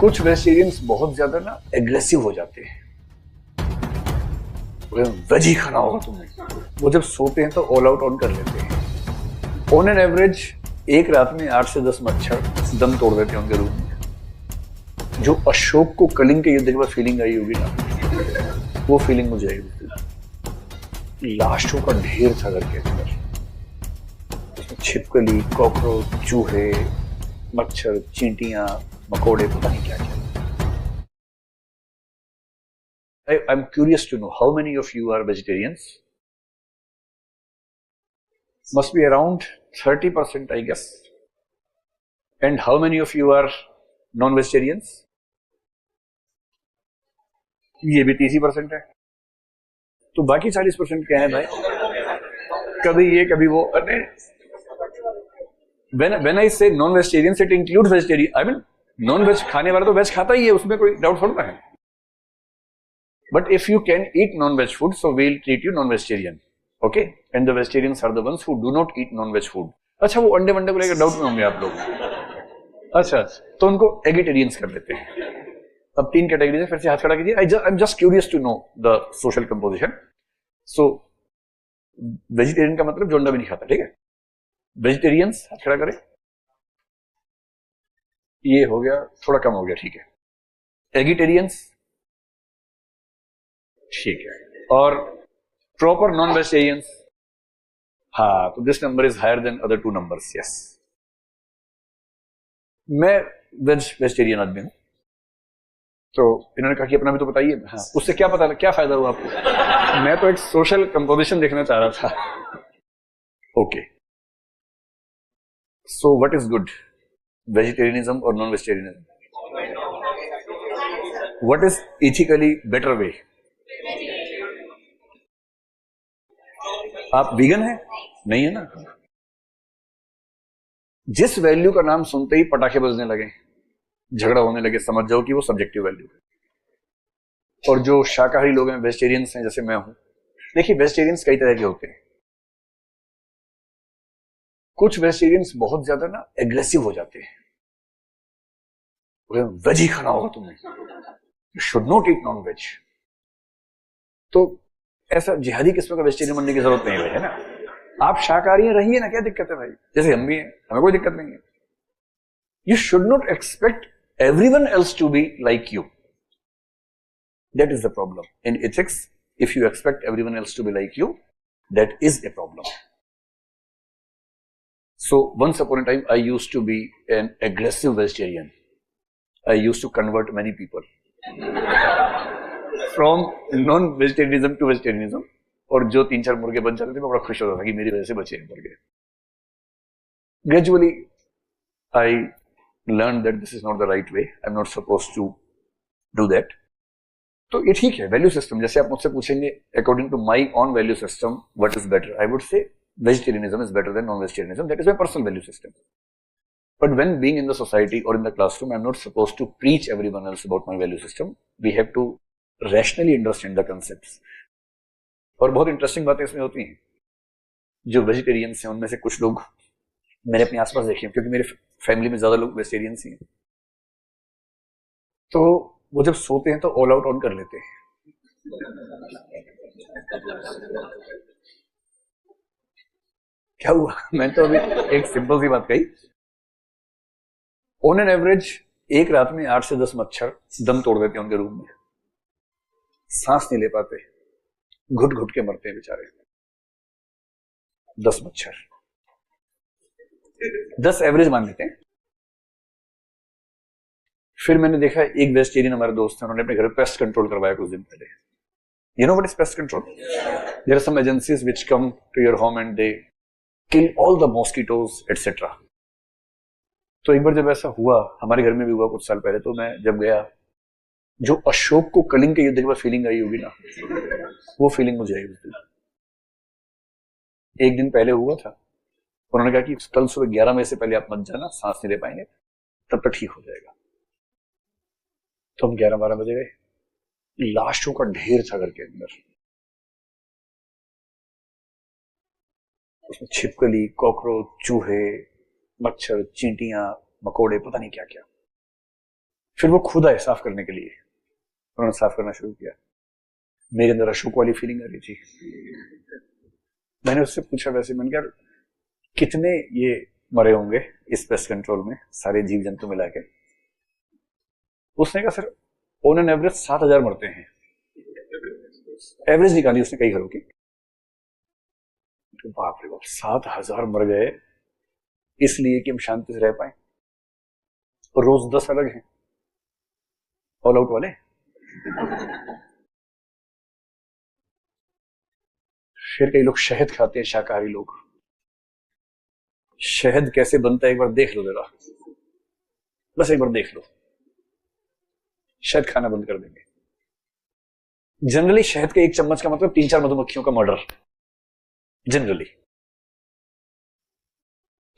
कुछ वेजिटेरियंस बहुत ज्यादा ना एग्रेसिव हो जाते हैं। वेज ही खाना होगा तुम्हें। वो जब सोते हैं तो ऑल आउट ऑन कर लेते हैं। ऑन एन एवरेज एक रात में 8 से 10 मच्छर दम तोड़ देते हैं उनके रूम में। जो अशोक को कलिंग के युद्ध के बाद फीलिंग आई होगी ना, वो फीलिंग मुझे आई होगी। लाशों का ढेर था घर के अंदर, छिपकली, कॉकरोच, चूहे, मच्छर, चींटियां, मकोड़े, पता नहीं क्या क्या। I'm curious to know how many of you are vegetarians? Must be around 30%, I guess. And how many of you are non-vegetarians? ये भी 30% है। तो बाकी 40% क्या है भाई? कभी ये कभी वो। When I say non-vegetarians, it includes vegetarian. I mean, non-veg खाने वाला तो वेज खाता ही है, उसमें कोई डाउट थोड़ा है। But if you can eat non-veg food, so we'll treat you non-vegetarian, okay? And the vegetarians are the ones who do not eat non-veg food. अच्छा, वो अंडे वंडे को लेकर डाउट में होंगे आप लोग। अच्छा, तो उनको एगिटेरियंस कर लेते हैं। अब 3 कैटेगरीज है, फिर से हाथ खड़ा कीजिए। I am just curious to know the social composition. So vegetarian का मतलब जो अंडा भी नहीं खाता, ठीक है? वेजिटेरियंस हाथ खड़ा करें। ये हो गया, थोड़ा कम हो गया, ठीक है। एगिटेरियंस, ठीक है। और प्रॉपर नॉन वेजिटेरियंस, हाँ, तो this number is higher than other 2 numbers, yes. मैं वेजिटेरियन आदमी हूं, तो इन्होंने कहा कि अपना भी तो बताइए। हाँ, उससे क्या पता, क्या फायदा हुआ आपको? मैं तो एक सोशल कंपोजिशन देखना चाह रहा था। Okay, so what is good, vegetarianism और non vegetarianism? What is ethically better way? आप वीगन हैं? नहीं है ना। जिस वैल्यू का नाम सुनते ही पटाखे बजने लगे, झगड़ा होने लगे, समझ जाओ कि वो सब्जेक्टिव वैल्यू है। और जो शाकाहारी लोग हैं, वेजिटेरियंस हैं, जैसे मैं हूं, देखिए वेजिटेरियंस कई तरह के होते हैं। कुछ वेजिटेरियंस बहुत ज्यादा ना एग्रेसिव हो जाते हैं। वेज ही खाना होगा तुम्हें, you should not eat non veg. तो ऐसा जिहादी किस्म का वेजिटेरियन बनने की जरूरत नहीं है ना। आप शाकाहारी रहिए ना, क्या दिक्कत है भाई? जैसे हम भी हैं, हमें कोई दिक्कत नहीं है। You should not expect everyone else to be like you. That is the problem in ethics. If you expect everyone else to be like you, that is a problem. So once upon a time I used to be an aggressive vegetarian. I used to convert many people from non vegetarianism to vegetarianism. और जो 3-4 मुर्गे बन जाते थे, मैं बड़ा खुश होता था कि मेरी वजह से बचे हैं मुर्गे। Gradually I learn that this is not the right way. I am not suppose to do that. तो ये ठीक है, वैल्यू सिस्टम। जैसे आप मुझसे पूछेंगे according to my own value system what is better, I would say vegetarianism is better than non vegetarianism. That is my personal value system. But when being in the society or in the classroom, I'm not supposed to preach everyone else about my value system. We have to rationally understand the concepts. और बहुत interesting बातें इसमें होती हैं। जो vegetarians हैं उनमें से कुछ लोग मैंने अपने आसपास देखे हैं, क्योंकि मेरे फैमिली में ज्यादा लोग वेजिटेरियंस ही हैं। तो वो जब सोते हैं तो ऑल आउट ऑन कर लेते हैं। क्या हुआ? मैंने तो अभी एक सिंपल सी बात कही। ऑन एन एवरेज एक रात में 8 से 10 मच्छर दम तोड़ देते हैं उनके रूम में। सांस नहीं ले पाते, घुट घुट के मरते हैं बेचारे। 10 मच्छर, 10 एवरेज मान लेते हैं। फिर मैंने देखा एक वेजिटेरियन हमारे दोस्त हैं, उन्होंने अपने घर में पेस्ट कंट्रोल करवाया कुछ दिन पहले। You know what is pest control? There are some agencies which come to your home and they kill all the mosquitoes etcetera. तो एक बार जब ऐसा हुआ, हमारे घर में भी हुआ कुछ साल पहले, तो मैं जब गया, जो अशोक को कलिंग के युद्ध के बाद फीलिंग आई होगी ना, वो फीलिंग मुझे आई उस दिन। एक दिन पहले हुआ था, उन्होंने कहा कि कल सुबह 11 बजे से पहले आप मत जाना, सांस नहीं ले पाएंगे, तब तक ठीक हो जाएगा। तो हम 11-12 बजे गए, लाशों का ढेर था घर के अंदर, उसमें छिपकली, कॉकरोच, चूहे, मच्छर, चींटियां, मकोड़े, पता नहीं क्या क्या। फिर वो खुद आए साफ करने के लिए, उन्होंने साफ करना शुरू किया। मेरे अंदर अशोक वाली फीलिंग आ रही थी। मैंने उससे पूछा, वैसे मैंने कहा कितने ये मरे होंगे इस पेस्ट कंट्रोल में, सारे जीव जंतु मिला के? उसने कहा सर ऑन एन एवरेज 7,000 मरते हैं। एवरेज निकाली उसने कई घरों की। तो बाप रे बाप, 7,000 मर गए इसलिए कि हम शांति से रह पाए। और रोज 10 अलग हैं ऑल आउट वाले। फिर कई लोग शहद खाते हैं, शाकाहारी लोग। शहद कैसे बनता है एक बार देख लो जरा, बस एक बार देख लो, शहद खाना बंद कर देंगे। जनरली शहद के एक चम्मच का मतलब 3-4 मधुमक्खियों का मर्डर जनरली।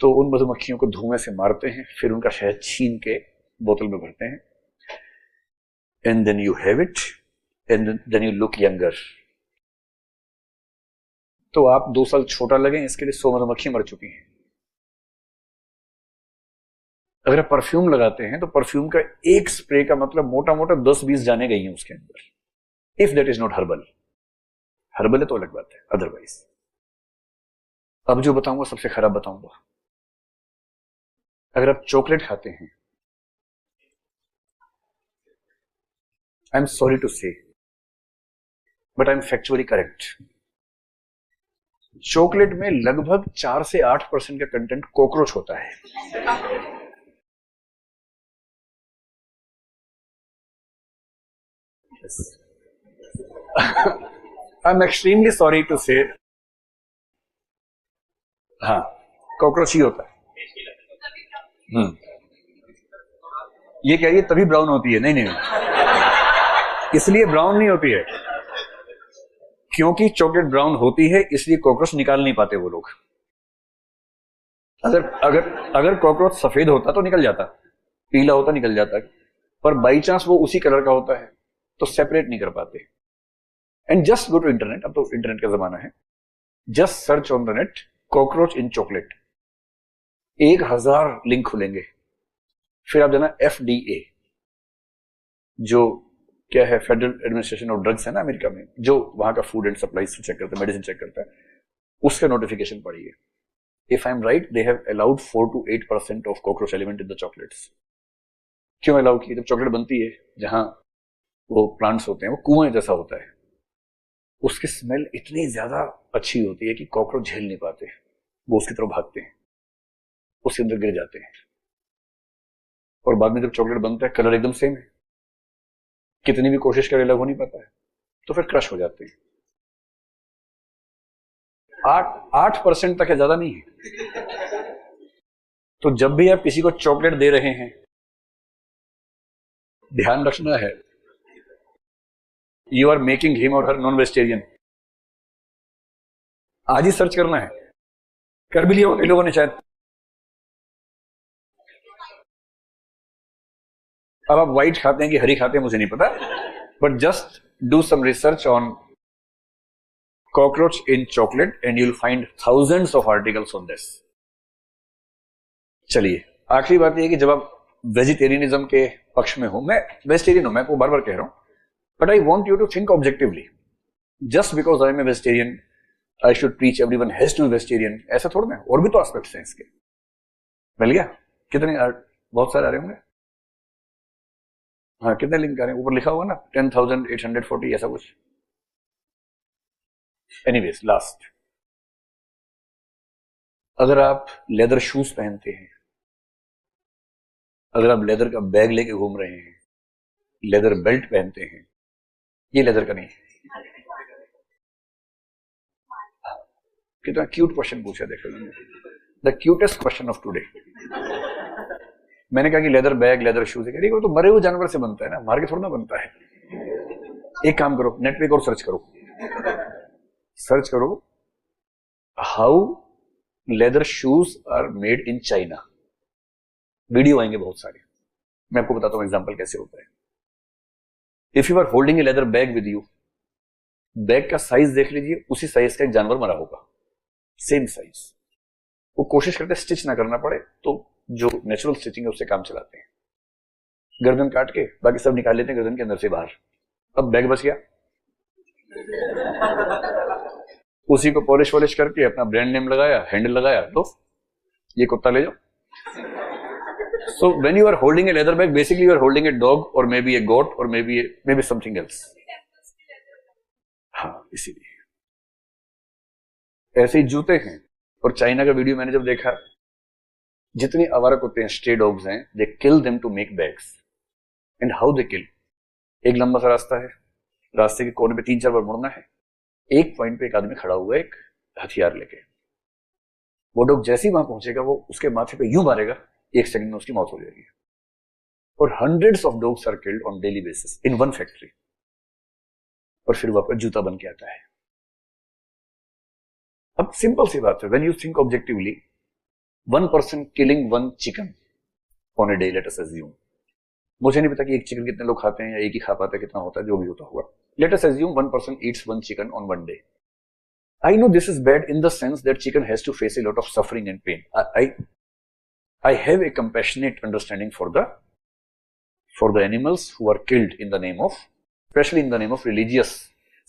तो उन मधुमक्खियों को धुएं से मारते हैं, फिर उनका शहद छीन के बोतल में भरते हैं, and then you have it and then you look younger. तो आप 2 साल छोटा लगे इसके लिए 100 मधुमक्खियां मर चुकी हैं। अगर आप परफ्यूम लगाते हैं तो परफ्यूम का एक स्प्रे का मतलब मोटा मोटा 10-20 जाने गई हैं उसके अंदर, if that is not herbal. Herbal है तो अलग बात है, अदरवाइज। अब जो बताऊंगा सबसे खराब बताऊंगा। अगर आप चॉकलेट खाते हैं, आई एम सॉरी टू से but I am factually correct, chocolate में लगभग 4 से 8% का कंटेंट कॉकरोच होता है। I am extremely sorry to say, हाँ कॉकरोच ही होता है। ये कह रही है तभी ब्राउन होती है, नहीं नहीं, इसलिए ब्राउन नहीं होती है, क्योंकि चॉकलेट ब्राउन होती है इसलिए कॉकरोच निकाल नहीं पाते वो लोग। अगर अगर अगर कॉकरोच सफेद होता तो निकल जाता, पीला होता निकल जाता, पर बाई चांस वो उसी कलर का होता है तो सेपरेट नहीं कर पाते। And just go to internet, अब तो इंटरनेट का जमाना है, just search on the net cockroach in chocolate, 1000 link खुलेंगे। फिर आप जाना FDA, जो क्या है, फेडरल एडमिनिस्ट्रेशन ऑफ ड्रग्स है ना अमेरिका में, जो वहां का फूड एंड सप्लाईज चेक करता है, मेडिसिन चेक करता है, उसका नोटिफिकेशन पढ़िए। If I am right they have allowed 4 to 8% of cockroach element in the chocolates. क्यों अलाउ की? जब चॉकलेट बनती है, जहां वो प्लांट्स होते हैं वो कुएं जैसा होता है, उसकी स्मेल इतनी ज्यादा अच्छी होती है कि कॉकरोच झेल नहीं पाते, वो उसकी तरफ भागते हैं, उसके अंदर गिर जाते हैं। और बाद में जब चॉकलेट बनता है कलर एकदम सेम है, कितनी भी कोशिश करे अलग हो नहीं पाता है, तो फिर क्रश हो जाते हैं। 8% तक है, ज्यादा नहीं है। तो जब भी आप किसी को चॉकलेट दे रहे हैं, ध्यान रखना है यू आर मेकिंग हिम और हर नॉन वेजिटेरियन। आज ही सर्च करना है, कर भी लिया होगा लोगों ने शायद। अब आप व्हाइट खाते हैं कि हरी खाते हैं मुझे नहीं पता, but just do some research on cockroach in chocolate and you will find thousands of articles on this. चलिए, आखिरी बात यह कि जब आप वेजिटेरियनिज्म के पक्ष में हो, मैं वेजिटेरियन हूं, मैं आपको बार बार कह रहा हूं, but I want you to think objectively. Just because I am a vegetarian I should preach everyone has to be vegetarian, ऐसा थोड़ा ना। और भी तो एस्पेक्ट्स हैं इसके। मिल गया? कितने? बहुत सारे आ रहे होंगे। हाँ, कितने लिंक आ रहे हैं? ऊपर लिखा होगा ना 10,840 ऐसा कुछ। एनीवेज, लास्ट, अगर आप लेदर शूज पहनते हैं, अगर आप लेदर का बैग लेके घूम रहे हैं, लेदर बेल्ट पहनते हैं, ये लेदर का नहीं है। कितना क्यूट क्वेश्चन पूछा देखो, the cutest question of today. मैंने कहा कि लेदर बैग, लेदर शूज है, वो तो मरे हुए जानवर से बनता है ना, मार के थोड़ा ना बनता है। एक काम करो, नेट पे और सर्च करो how leather shoes are made in China. Video आएंगे बहुत सारे, मैं आपको बताता हूं एग्जांपल कैसे होता है। If you are holding a leather bag with you, bag का साइज देख लीजिए, उसी साइज का एक जानवर मरा होगा, सेम साइज। वो कोशिश करते स्टिच ना करना पड़े, तो जो नेचुरल स्टिचिंग है उससे काम चलाते हैं। गर्दन काट के बाकी सब निकाल लेते हैं गर्दन के अंदर से बाहर। अब बैग बच गया, उसी को पॉलिश वॉलिश करके अपना ब्रांड नेम लगाया, हैंडल लगाया, तो ये कुत्ता ले जाओ। So when you are holding a leather bag, basically you are holding a dog or maybe a goat or maybe something else. हाँ, इसीलिए ऐसे ही जूते हैं। और चाइना का वीडियो मैंने जब देखा, जितने आवारा कुत्ते हैं, स्ट्रे डॉग्स हैं, they kill them to make bags. And how they kill? एक लंबा सा रास्ता है, रास्ते के कोने पे 3-4 बार मुड़ना है, एक पॉइंट पे एक आदमी खड़ा हुआ है एक हथियार लेके। वो डॉग जैसे ही वहां पहुंचेगा वो उसके माथे पे यूं मारेगा, 1 सेकंड में उसकी मौत हो जाएगी। और hundreds of dogs are killed on daily basis in one factory. और फिर वापस जूता बन के आता है। अब सिंपल सी बात है, when you think objectively, 1 person killing 1 chicken on a day, let us assume. मुझे नहीं पता कि एक चिकन कितने लोग खाते हैं या एक ही खा पाता है, कितना होता है, जो भी होता हुआ। Let us assume 1 person eats 1 chicken on 1 day. I know this is bad in the sense that chicken has to face a lot of suffering and pain. I have a compassionate understanding for the animals who are killed in the name of, especially in the name of religious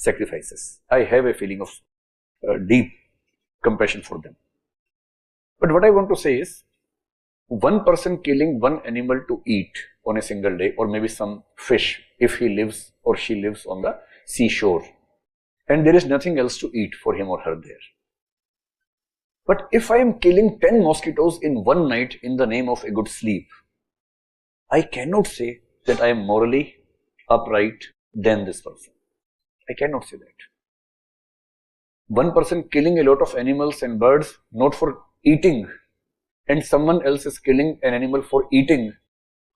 sacrifices. I have a feeling of deep compassion for them. But what I want to say is, 1 person killing 1 animal to eat on a single day, or maybe some fish if he lives or she lives on the seashore, and there is nothing else to eat for him or her there. But if I am killing 10 mosquitoes in one night in the name of a good sleep, I cannot say that I am morally upright than this person. I cannot say that. 1 person killing a lot of animals and birds not for eating, and someone else is killing an animal for eating,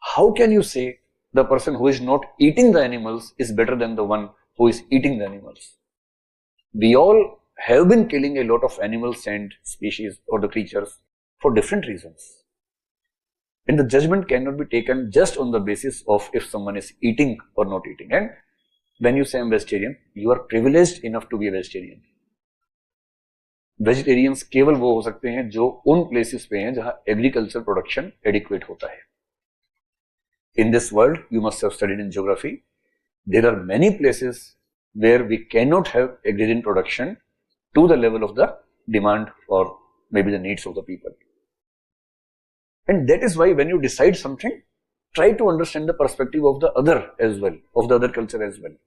how can you say the person who is not eating the animals is better than the one who is eating the animals? We all have been killing a lot of animals and species or the creatures for different reasons. And the judgment cannot be taken just on the basis of if someone is eating or not eating. And when you say I'm vegetarian, you are privileged enough to be a vegetarian. Vegetarians केवल वो हो सकते हैं जो उन places पे हैं जहां एग्रीकल्चर प्रोडक्शन एडिक्वेट होता है। In this world, you must have studied in geography, there are many places where we can not have agrarian production to the level of the demand और may be the needs of the people. And that is why when you decide something, try to understand the perspective of the other as well, of the other culture as well.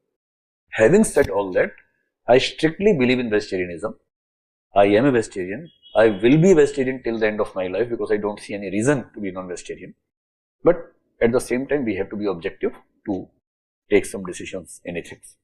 Having said all that, I strictly believe in vegetarianism. I am a vegetarian. I will be a vegetarian till the end of my life because I don't see any reason to be non-vegetarian. But at the same time, we have to be objective to take some decisions in ethics.